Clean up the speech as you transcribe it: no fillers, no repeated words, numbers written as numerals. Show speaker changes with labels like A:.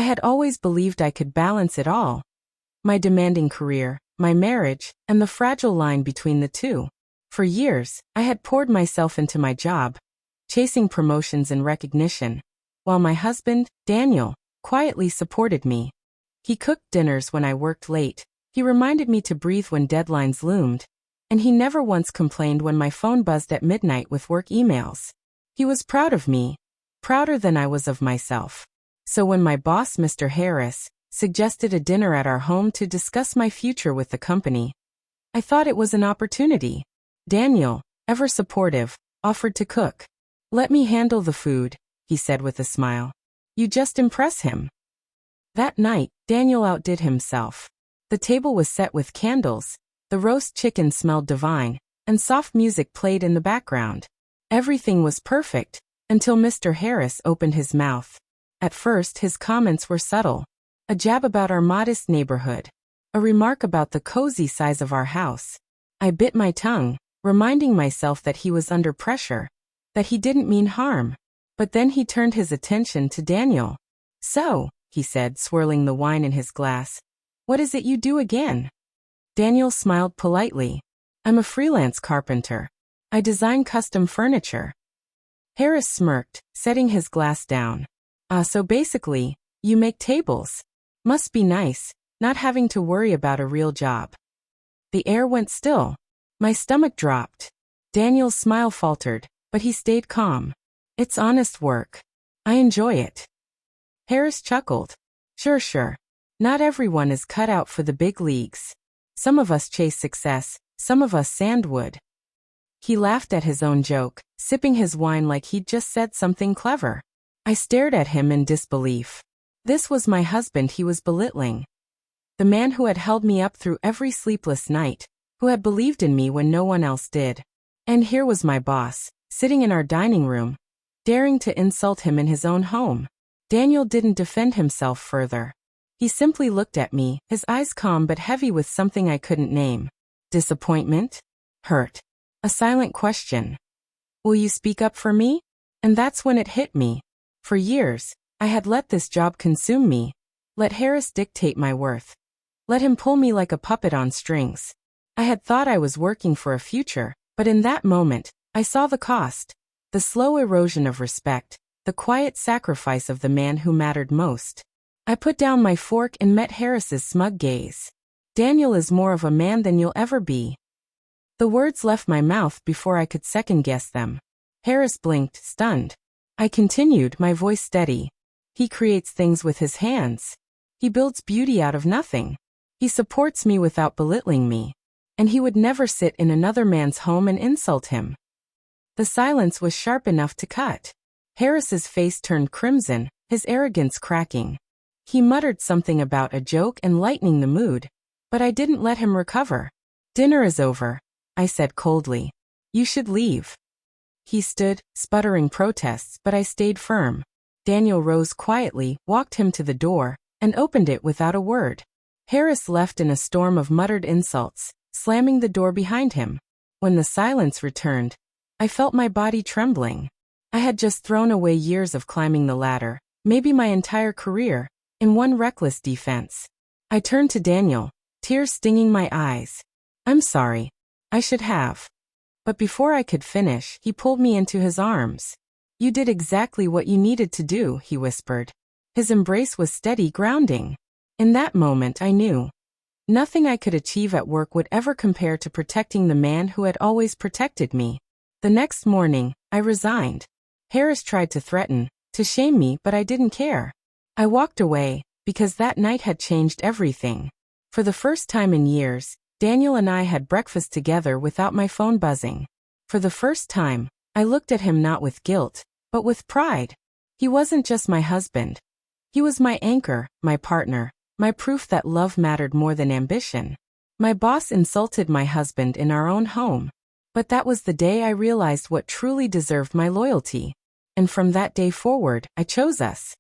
A: I had always believed I could balance it all. My demanding career, my marriage, and the fragile line between the two. For years, I had poured myself into my job, chasing promotions and recognition, while my husband, Daniel, quietly supported me. He cooked dinners when I worked late, he reminded me to breathe when deadlines loomed, and he never once complained when my phone buzzed at midnight with work emails. He was proud of me, prouder than I was of myself. So when my boss, Mr. Harris, suggested a dinner at our home to discuss my future with the company, I thought it was an opportunity. Daniel, ever supportive, offered to cook. "Let me handle the food," he said with a smile. "You just impress him." That night, Daniel outdid himself. The table was set with candles, the roast chicken smelled divine, and soft music played in the background. Everything was perfect, until Mr. Harris opened his mouth. At first, his comments were subtle. A jab about our modest neighborhood. A remark about the cozy size of our house. I bit my tongue, reminding myself that he was under pressure, that he didn't mean harm. But then he turned his attention to Daniel. "So," he said, swirling the wine in his glass, "what is it you do again?" Daniel smiled politely. "I'm a freelance carpenter. I design custom furniture." Harris smirked, setting his glass down. So basically, you make tables. Must be nice, not having to worry about a real job." The air went still. My stomach dropped. Daniel's smile faltered, but he stayed calm. "It's honest work. I enjoy it." Harris chuckled. Sure. Not everyone is cut out for the big leagues. Some of us chase success, some of us sandwood." He laughed at his own joke, sipping his wine like he'd just said something clever. I stared at him in disbelief. This was my husband he was belittling. The man who had held me up through every sleepless night, who had believed in me when no one else did. And here was my boss, sitting in our dining room, daring to insult him in his own home. Daniel didn't defend himself further. He simply looked at me, his eyes calm but heavy with something I couldn't name. Disappointment? Hurt? A silent question. "Will you speak up for me?" And that's when it hit me. For years, I had let this job consume me. Let Harris dictate my worth. Let him pull me like a puppet on strings. I had thought I was working for a future, but in that moment, I saw the cost. The slow erosion of respect, the quiet sacrifice of the man who mattered most. I put down my fork and met Harris's smug gaze. "Daniel is more of a man than you'll ever be." The words left my mouth before I could second-guess them. Harris blinked, stunned. I continued, my voice steady. "He creates things with his hands. He builds beauty out of nothing. He supports me without belittling me. And he would never sit in another man's home and insult him." The silence was sharp enough to cut. Harris's face turned crimson, his arrogance cracking. He muttered something about a joke and lightening the mood, but I didn't let him recover. "Dinner is over," I said coldly. "You should leave." He stood, sputtering protests, but I stayed firm. Daniel rose quietly, walked him to the door, and opened it without a word. Harris left in a storm of muttered insults, slamming the door behind him. When the silence returned, I felt my body trembling. I had just thrown away years of climbing the ladder, maybe my entire career, in one reckless defense. I turned to Daniel, tears stinging my eyes. "I'm sorry. I should have." But before I could finish, he pulled me into his arms. "You did exactly what you needed to do," he whispered. His embrace was steady, grounding. In that moment I knew. Nothing I could achieve at work would ever compare to protecting the man who had always protected me. The next morning, I resigned. Harris tried to threaten, to shame me, but I didn't care. I walked away, because that night had changed everything. For the first time in years, Daniel and I had breakfast together without my phone buzzing. For the first time, I looked at him not with guilt, but with pride. He wasn't just my husband. He was my anchor, my partner, my proof that love mattered more than ambition. My boss insulted my husband in our own home. But that was the day I realized what truly deserved my loyalty. And from that day forward, I chose us.